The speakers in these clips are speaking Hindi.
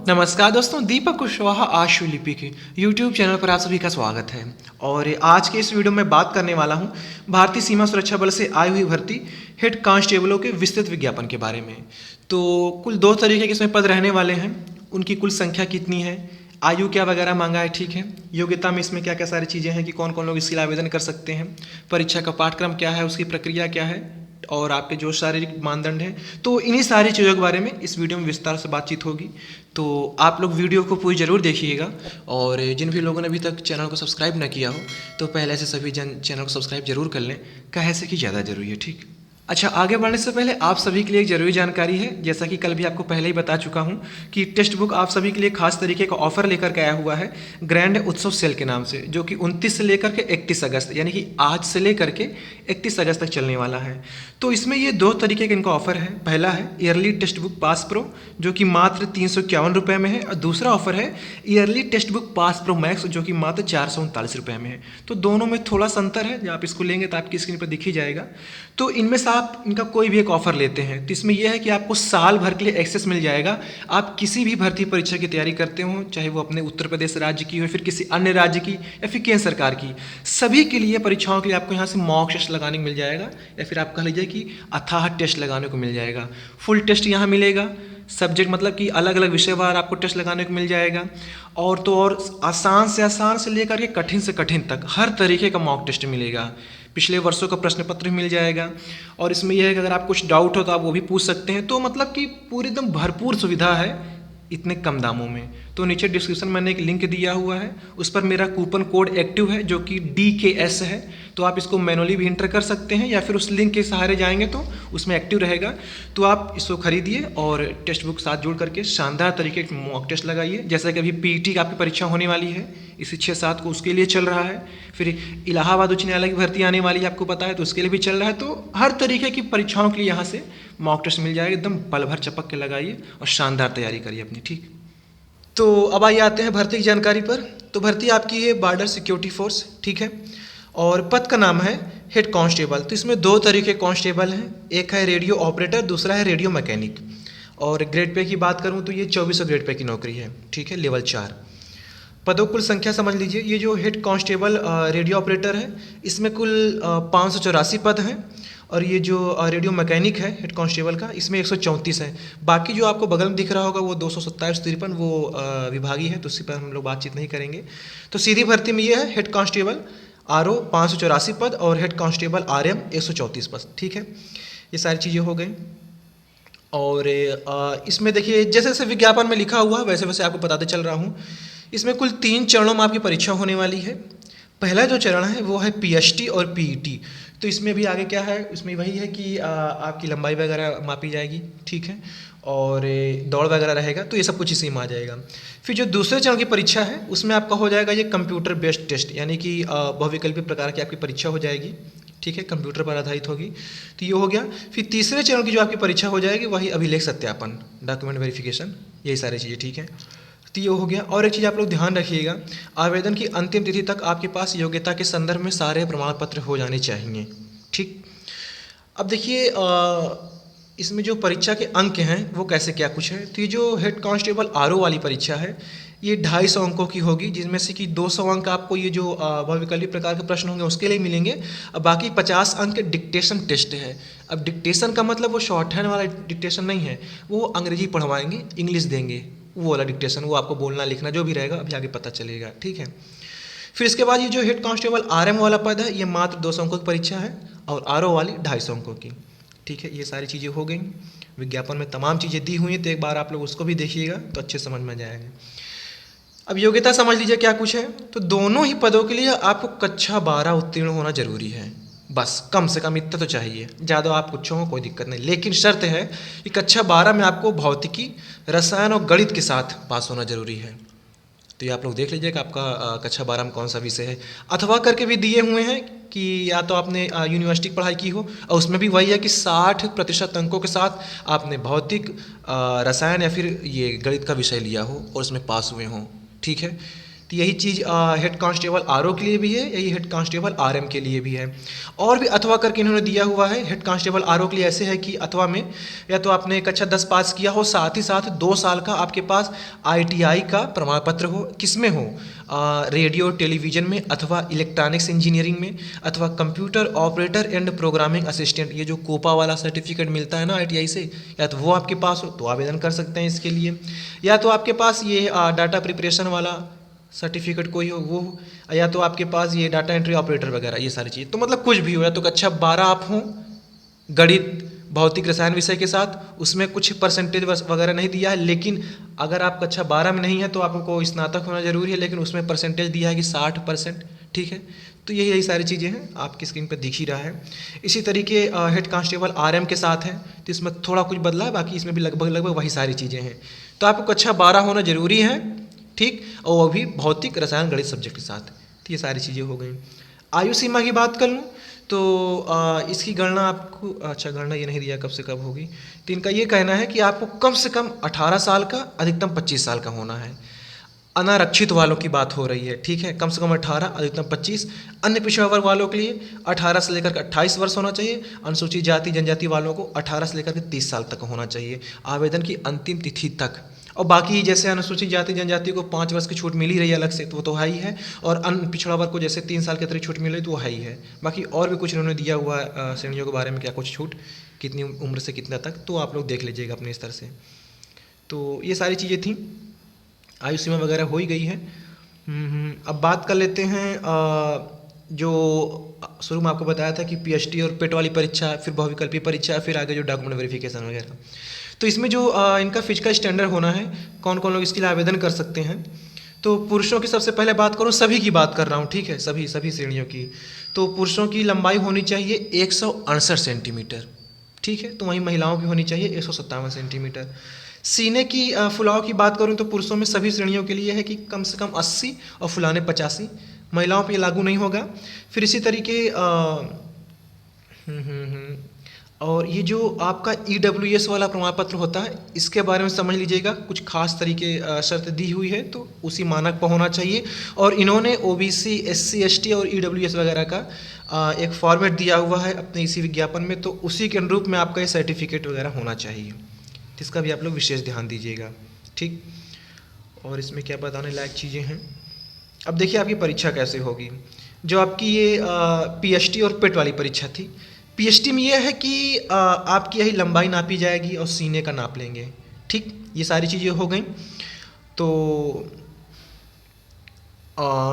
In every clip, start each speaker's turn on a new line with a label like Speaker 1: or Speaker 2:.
Speaker 1: नमस्कार दोस्तों, दीपक कुशवाहा आशुलिपि के यूट्यूब चैनल पर आप सभी का स्वागत है। और आज के इस वीडियो में बात करने वाला हूं भारतीय सीमा सुरक्षा बल से आई हुई भर्ती हेड कांस्टेबलों के विस्तृत विज्ञापन के बारे में। तो कुल 2 तरीके के इसमें पद रहने वाले हैं। उनकी कुल संख्या कितनी है, आयु क्या वगैरह मांगा है, ठीक है। योग्यता में इसमें क्या क्या सारी चीज़ें हैं कि कौन कौन लोग इसके लिए आवेदन कर सकते हैं, परीक्षा का पाठ्यक्रम क्या है, उसकी प्रक्रिया क्या है और आपके जो शारीरिक मानदंड हैं, तो इन्हीं सारी चीज़ों के बारे में इस वीडियो में विस्तार से बातचीत होगी। तो आप लोग वीडियो को पूरी ज़रूर देखिएगा। और जिन भी लोगों ने अभी तक चैनल को सब्सक्राइब ना किया हो तो पहले से सभी जन चैनल को सब्सक्राइब जरूर कर लें, काहे से कि ज़्यादा जरूरी है, ठीक। अच्छा, आगे बढ़ने से पहले आप सभी के लिए एक जरूरी जानकारी है। जैसा कि कल भी आपको पहले ही बता चुका हूं कि टेक्स्ट बुक आप सभी के लिए खास तरीके का ऑफर लेकर के आया हुआ है ग्रैंड उत्सव सेल के नाम से, जो कि 29 से लेकर के 31 अगस्त यानी कि आज से लेकर के 31 अगस्त तक चलने वाला है। तो इसमें ये 2 तरीके का इनका ऑफर है। पहला है yearly text book pass pro, जो कि मात्र 351 रुपये में है, और दूसरा ऑफर है yearly text book pass pro max, जो कि मात्र 439 रुपये में है। तो दोनों में थोड़ा सा अंतर है। जब आप इसको लेंगे तो आपकी स्क्रीन पर दिख ही जाएगा। तो इनमें से आप इनका कोई भी एक ऑफर लेते हैं तो इसमें यह है कि आपको साल भर के लिए एक्सेस मिल जाएगा। आप किसी भी भर्ती परीक्षा की तैयारी करते हो, चाहे वो अपने उत्तर प्रदेश राज्य की हो, फिर किसी अन्य राज्य की या फिर केंद्र सरकार की, सभी के लिए परीक्षाओं के लिए आपको यहाँ से मॉक टेस्ट लगाने को मिल जाएगा, या फिर आप कह लीजिए कि अथाह टेस्ट लगाने को मिल जाएगा। फुल टेस्ट यहाँ मिलेगा, सब्जेक्ट मतलब कि अलग अलग विषयवार आपको टेस्ट लगाने को मिल जाएगा। और तो और आसान से लेकर के कठिन से कठिन तक हर तरीके का मॉक टेस्ट मिलेगा। पिछले वर्षों का प्रश्न पत्र मिल जाएगा। और इसमें यह है कि अगर आप कुछ डाउट हो तो आप वो भी पूछ सकते हैं। तो मतलब कि पूरी एकदम भरपूर सुविधा है इतने कम दामों में। तो नीचे डिस्क्रिप्शन में मैंने एक लिंक दिया हुआ है, उस पर मेरा कूपन कोड एक्टिव है जो कि DKS है। तो आप इसको मैनुअली भी इंटर कर सकते हैं या फिर उस लिंक के सहारे जाएंगे तो उसमें एक्टिव रहेगा। तो आप इसको खरीदिए और टेक्स्ट बुक साथ जोड़ करके शानदार तरीके के मॉक टेस्ट लगाइए। जैसे कि अभी PET की आपकी परीक्षा होने वाली है इसी 6-7 को, उसके लिए चल रहा है। फिर इलाहाबाद उच्च न्यायालय की भर्ती आने वाली है, आपको पता है, तो उसके लिए भी चल रहा है। तो हर तरीके की परीक्षाओं के लिए यहाँ से मॉक टेस्ट मिल जाएगा। एकदम पल भर चपक के लगाइए और शानदार तैयारी करिए अपनी, ठीक। तो अब आइए आते हैं भर्ती की जानकारी पर। तो भर्ती आपकी है बॉर्डर सिक्योरिटी फोर्स, ठीक है। और पद का नाम है हेड कांस्टेबल। तो इसमें 2 तरीके कांस्टेबल हैं, एक है रेडियो ऑपरेटर, दूसरा है रेडियो मैकेनिक। और ग्रेड पे की बात करूं तो ये 2400 ग्रेड पे की नौकरी है, ठीक है, लेवल 4। पदों कुल संख्या समझ लीजिए। ये जो हेड कांस्टेबल रेडियो ऑपरेटर है इसमें कुल 584 पद हैं। और ये जो रेडियो मैकेनिक है हेड कांस्टेबल का, इसमें 134 है। बाकी जो आपको बगल में दिख रहा होगा वो 227-53 वो विभागीय है, तो उसी पर हम लोग बातचीत नहीं करेंगे। तो सीधी भर्ती में ये है हेड कांस्टेबल RO 584 पद और हेड कांस्टेबल RM 134 पद, ठीक है। ये सारी चीज़ें हो गई। और इसमें देखिए जैसे जैसे विज्ञापन में लिखा हुआ वैसे वैसे आपको बताते चल रहा हूँ। इसमें कुल 3 चरणों में आपकी परीक्षा होने वाली है। पहला जो चरण है वो है PST और PET। तो इसमें भी आगे क्या है, इसमें वही है कि आपकी लंबाई वगैरह मापी जाएगी, ठीक है, और दौड़ वगैरह रहेगा। तो ये सब कुछ इसी में आ जाएगा। फिर जो दूसरे चरण की परीक्षा है उसमें आपका हो जाएगा ये कंप्यूटर बेस्ड टेस्ट, यानी कि बहुविकल्पी प्रकार की आपकी परीक्षा हो जाएगी, ठीक है, कंप्यूटर पर आधारित होगी। तो ये हो गया। फिर तीसरे चरण की जो आपकी परीक्षा हो जाएगी वही अभिलेख सत्यापन, डॉक्यूमेंट वेरिफिकेशन, यही सारी चीज़ें, ठीक है। तो ये हो गया। और एक चीज़ आप लोग ध्यान रखिएगा, आवेदन की अंतिम तिथि तक आपके पास योग्यता के संदर्भ में सारे प्रमाण पत्र हो जाने चाहिए, ठीक। अब देखिए इसमें जो परीक्षा के अंक हैं वो कैसे क्या कुछ है। तो ये जो हेड कांस्टेबल RO वाली परीक्षा है ये 250 अंकों की होगी, जिसमें से कि 200 अंक आपको ये जो बहुविकल्पी प्रकार के प्रश्न होंगे उसके लिए मिलेंगे। अब बाकी 50 अंक डिक्टेशन टेस्ट है। अब डिक्टेशन का मतलब वो शॉर्ट हैंड वाला डिक्टेशन नहीं है, वो अंग्रेजी पढ़वाएंगे, इंग्लिश देंगे, वो वाला डिक्टेशन, वो आपको बोलना लिखना जो भी रहेगा अभी आगे पता चलेगा, ठीक है। फिर इसके बाद ये जो हेड कांस्टेबल RM वाला पद है ये मात्र 200 अंकों की परीक्षा है और RO वाली 250 अंकों की, ठीक है। ये सारी चीज़ें हो गई। विज्ञापन में तमाम चीज़ें दी हुई हैं, तो एक बार आप लोग उसको भी देखिएगा तो अच्छे समझ में जाएगा। अब योग्यता समझ लीजिए क्या कुछ है। तो दोनों ही पदों के लिए आपको कक्षा 12 उत्तीर्ण होना जरूरी है, बस कम से कम इतना तो चाहिए। ज़्यादा आप कुछ हो कोई दिक्कत नहीं, लेकिन शर्त है कि कक्षा 12 में आपको भौतिकी, रसायन और गणित के साथ पास होना जरूरी है। तो ये आप लोग देख लीजिएगा आपका कक्षा 12 में कौन सा विषय है। अथवा करके भी दिए हुए हैं कि या तो आपने यूनिवर्सिटी की पढ़ाई की हो और उसमें भी वही है कि 60% अंकों के साथ आपने भौतिक, रसायन या फिर ये गणित का विषय लिया हो और उसमें पास हुए हों, ठीक है। तो यही चीज़ हेड कांस्टेबल आरओ के लिए भी है, यही हेड कांस्टेबल आरएम के लिए भी है। और भी अथवा करके इन्होंने दिया हुआ है हेड कांस्टेबल आरओ के लिए। ऐसे है कि अथवा में या तो आपने कक्षा 10 पास किया हो, साथ ही साथ 2 साल का आपके पास आईटीआई का प्रमाण पत्र हो। किसमें हो? रेडियो टेलीविज़न में, अथवा इलेक्ट्रॉनिक्स इंजीनियरिंग में, अथवा computer operator and programming assistant, ये जो कोपा वाला सर्टिफिकेट मिलता है ना आईटीआई से, या तो वो आपके पास हो तो आवेदन कर सकते हैं इसके लिए। या तो आपके पास ये डाटा प्रिपरेशन वाला सर्टिफिकेट कोई हो वो, या तो आपके पास ये डाटा एंट्री ऑपरेटर वगैरह, ये सारी चीज़। तो मतलब कुछ भी हो, या तो कक्षा 12 आप हों गणित भौतिक रसायन विषय के साथ, उसमें कुछ परसेंटेज वगैरह नहीं दिया है, लेकिन अगर आप कक्षा 12 में नहीं है तो आपको स्नातक होना जरूरी है, लेकिन उसमें परसेंटेज दिया है कि 60%। ठीक है, तो यही सारी चीज़ें हैं, आपकी स्क्रीन पर दिख ही रहा है। इसी तरीके हेड कांस्टेबल आरएम के साथ है, तो इसमें थोड़ा कुछ बदला है, बाकी इसमें भी लगभग वही सारी चीज़ें हैं। तो आपको कक्षा 12 होना जरूरी है, ठीक, और वो भी भौतिक रसायन गणित सब्जेक्ट के साथ। तो ये सारी चीज़ें हो गई। आयु सीमा की बात कर लूँ तो इसकी गणना आपको, अच्छा गणना ये नहीं दिया कब से कब होगी, तो इनका ये कहना है कि आपको कम से कम 18 साल का, अधिकतम 25 साल का होना है। अनारक्षित वालों की बात हो रही है, ठीक है, कम से कम 18, अधिकतम 25। अन्य पिछड़ा वर्ग वालों के लिए 18 से लेकर 28 वर्ष होना चाहिए। अनुसूचित जाति जनजाति वालों को 18 से लेकर 30 साल तक होना चाहिए आवेदन की अंतिम तिथि तक। और बाकी जैसे अनुसूचित जाति जनजाति को 5 वर्ष की छूट मिल ही रही है अलग से, तो वो तो है ही है, और अन्य पिछड़ा वर्ग को जैसे 3 साल के अतिरिक्त छूट मिल रही तो वो है ही है। बाकी और भी कुछ इन्होंने दिया हुआ श्रेणियों के बारे में, क्या कुछ छूट, कितनी उम्र से कितना तक, तो आप लोग देख लीजिएगा अपने स्तर से। तो ये सारी चीज़ें थी, आयु सीमा वगैरह हो ही गई है। अब बात कर लेते हैं जो शुरू में आपको बताया था कि पीएचडी और पेट वाली परीक्षा, फिर बहुविकल्पीय परीक्षा, फिर आगे जो डॉक्यूमेंट वेरिफिकेशन वगैरह। तो इसमें जो इनका फिजिकल स्टैंडर्ड होना है, कौन कौन लोग इसके लिए आवेदन कर सकते हैं। तो पुरुषों की सबसे पहले बात करूँ, सभी की बात कर रहा हूँ, ठीक है, सभी श्रेणियों की। तो पुरुषों की लंबाई होनी चाहिए 168 सेंटीमीटर, ठीक है, तो वहीं महिलाओं की होनी चाहिए 157 सेंटीमीटर। सीने की फुलाव की बात करूं तो पुरुषों में सभी श्रेणियों के लिए है कि कम से कम 80 और फुलाने 85, महिलाओं पे लागू नहीं होगा। फिर इसी तरीके और ये जो आपका EWS वाला प्रमाण पत्र होता है, इसके बारे में समझ लीजिएगा, कुछ खास तरीके शर्त दी हुई है, तो उसी मानक पर होना चाहिए। और इन्होंने OBC SC ST और EWS वगैरह का एक फॉर्मेट दिया हुआ है अपने इसी विज्ञापन में, तो उसी के अनुरूप में आपका ये सर्टिफिकेट वगैरह होना चाहिए, इसका भी आप लोग विशेष ध्यान दीजिएगा, ठीक। और इसमें क्या बताने लायक चीज़ें हैं, अब देखिए आपकी परीक्षा कैसे होगी। जो आपकी ये PhD और पेट वाली परीक्षा थी, PhD में ये है कि आपकी यही लंबाई नापी जाएगी और सीने का नाप लेंगे, ठीक, ये सारी चीज़ें हो गई। तो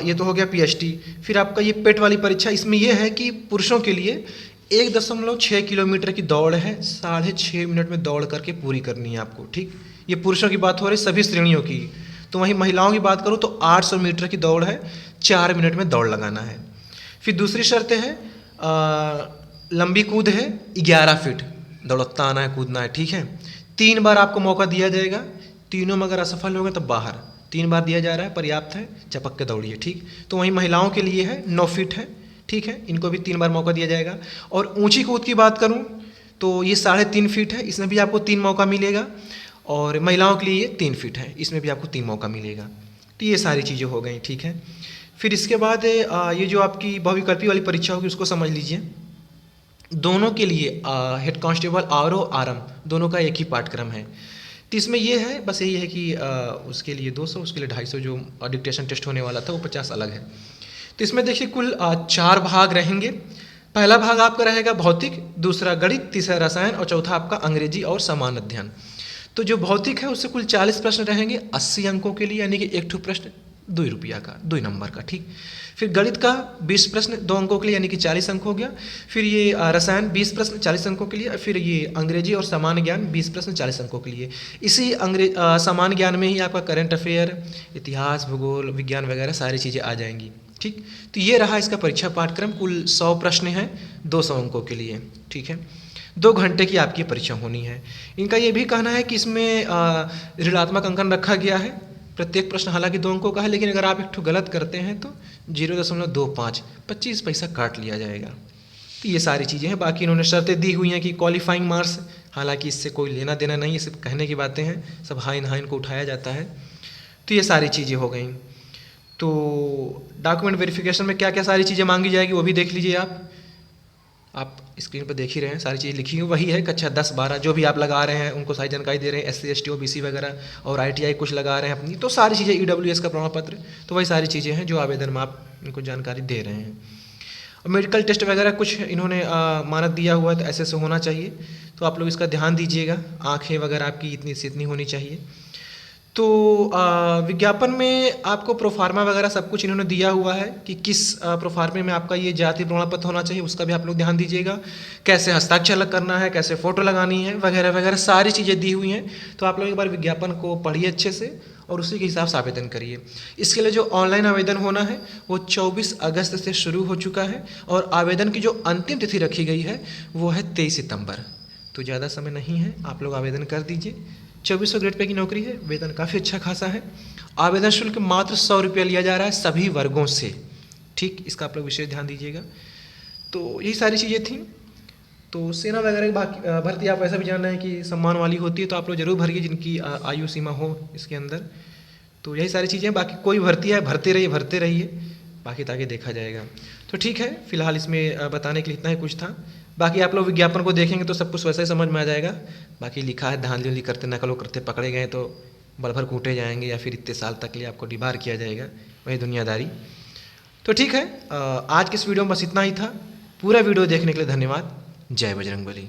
Speaker 1: ये तो हो गया PhD। फिर आपका ये पेट वाली परीक्षा, इसमें यह है कि पुरुषों के लिए 1.6 किलोमीटर की दौड़ है, 6.5 मिनट में दौड़ करके पूरी करनी है आपको, ठीक। ये पुरुषों की बात हो रही सभी श्रेणियों की। तो वहीं महिलाओं की बात करूँ तो 800 मीटर की दौड़ है, 4 मिनट में दौड़ लगाना है। फिर दूसरी शर्त है लंबी कूद है 11 फीट, दौड़ता आना है, कूदना है, ठीक है। 3 बार आपको मौका दिया जाएगा, तीनों में अगर असफल हो गए तो बाहर। 3 बार दिया जा रहा है, पर्याप्त है, चपक के दौड़िए, ठीक। तो वहीं महिलाओं के लिए है 9 फीट है, ठीक है, इनको भी 3 बार मौका दिया जाएगा। और ऊंची कूद की बात करूं तो ये 3.5 फीट है, इसमें भी आपको 3 मौका मिलेगा। और महिलाओं के लिए ये 3 फीट है, इसमें भी आपको 3 मौका मिलेगा। तो ये सारी चीज़ें हो गई, ठीक है। फिर इसके बाद ये जो आपकी बहुविकल्पी वाली परीक्षा होगी उसको समझ लीजिए। दोनों के लिए हेड कांस्टेबल RO RM दोनों का एक ही पाठ्यक्रम है। तो इसमें ये है, बस यही है कि उसके लिए 200, उसके लिए 250, जो डिक्टेशन टेस्ट होने वाला था वो 50 अलग है। तो इसमें देखिए कुल 4 भाग रहेंगे। पहला भाग आपका रहेगा भौतिक, दूसरा गणित, तीसरा रसायन और चौथा आपका अंग्रेजी और सामान्य अध्ययन। तो जो भौतिक है उससे कुल 40 प्रश्न रहेंगे 80 अंकों के लिए, यानी कि एक ठो प्रश्न 2 रुपया का, 2 नंबर का, ठीक। फिर गणित का 20 प्रश्न 2 अंकों के लिए, यानी कि 40 अंक हो गया। फिर ये रसायन 20 प्रश्न 40 अंकों के लिए। फिर ये अंग्रेजी और सामान्य ज्ञान 20 प्रश्न 40 अंकों के लिए। इसी सामान्य ज्ञान में ही आपका करंट अफेयर, इतिहास, भूगोल, विज्ञान वगैरह सारी चीज़ें आ जाएंगी, ठीक। तो ये रहा इसका परीक्षा पाठ्यक्रम। कुल 100 प्रश्न हैं 200 अंकों के लिए, ठीक है। 2 घंटे की आपकी परीक्षा होनी है। इनका ये भी कहना है कि इसमें ऋणात्मक अंकन रखा गया है। प्रत्येक प्रश्न हालांकि 2 अंकों का है, लेकिन अगर आप एक ठो गलत करते हैं तो 0.25 25 पैसा काट लिया जाएगा। तो ये सारी चीज़ें हैं। बाकी इन्होंने शर्तें दी हुई हैं कि क्वालिफाइंग मार्क्स, हालांकि इससे कोई लेना देना नहीं है, सिर्फ कहने की बातें हैं, सब हाइन हाइन को उठाया जाता है। तो ये सारी चीज़ें हो गई। तो डॉक्यूमेंट वेरिफिकेशन में क्या क्या सारी चीज़ें मांगी जाएगी वो भी देख लीजिए आप स्क्रीन पर देख ही रहे हैं, सारी चीज़ें लिखी हुई वही है। कक्षा 10-12 जो भी आप लगा रहे हैं उनको सारी जानकारी दे रहे हैं, SC ST OBC वगैरह और ITI कुछ लगा रहे हैं अपनी, तो सारी चीज़ें EWS का प्रमाण पत्र, तो वही सारी चीज़ें हैं जो आवेदन में आप इनको जानकारी दे रहे हैं। और मेडिकल टेस्ट वगैरह कुछ इन्होंने मानक दिया हुआ है, तो ऐसे होना चाहिए, तो आप लोग इसका ध्यान दीजिएगा। आँखें वगैरह आपकी इतनी से इतनी होनी चाहिए। तो विज्ञापन में आपको प्रोफार्मा वगैरह सब कुछ इन्होंने दिया हुआ है कि किस प्रोफार्मे में आपका ये जाति प्रमाण पत्र होना चाहिए, उसका भी आप लोग ध्यान दीजिएगा। कैसे हस्ताक्षर करना है, कैसे फ़ोटो लगानी है वगैरह वगैरह सारी चीज़ें दी हुई हैं। तो आप लोग एक बार विज्ञापन को पढ़िए अच्छे से और उसी के हिसाब से आवेदन करिए। इसके लिए जो ऑनलाइन आवेदन होना है वो 24 अगस्त से शुरू हो चुका है और आवेदन की जो अंतिम तिथि रखी गई है वो है 23 सितंबर। तो ज़्यादा समय नहीं है, आप लोग आवेदन कर दीजिए। 2400 ग्रेड पे की नौकरी है, वेतन काफ़ी अच्छा खासा है। आवेदन शुल्क मात्र 100 रुपया लिया जा रहा है सभी वर्गों से, ठीक, इसका आप लोग विशेष ध्यान दीजिएगा। तो यही सारी चीज़ें थी। तो सेना वगैरह की भर्ती आप वैसा भी जान रहे हैं कि सम्मान वाली होती है, तो आप लोग जरूर भरिए जिनकी आयु सीमा हो इसके अंदर। तो यही सारी चीज़ें, बाकी कोई भर्ती है भरते रहिए, बाकी ताकि देखा जाएगा। तो ठीक है, फिलहाल इसमें बताने के लिए इतना ही कुछ था। बाकी आप लोग विज्ञापन को देखेंगे तो सब कुछ वैसे ही समझ में आ जाएगा। बाकी लिखा है धांधली करते नकल करते पकड़े गए तो बल भर कूटे जाएंगे या फिर इतने साल तक के लिए आपको डिबार किया जाएगा, वही दुनियादारी। तो ठीक है, आज के इस वीडियो में बस इतना ही था। पूरा वीडियो देखने के लिए धन्यवाद। जय बजरंगबली।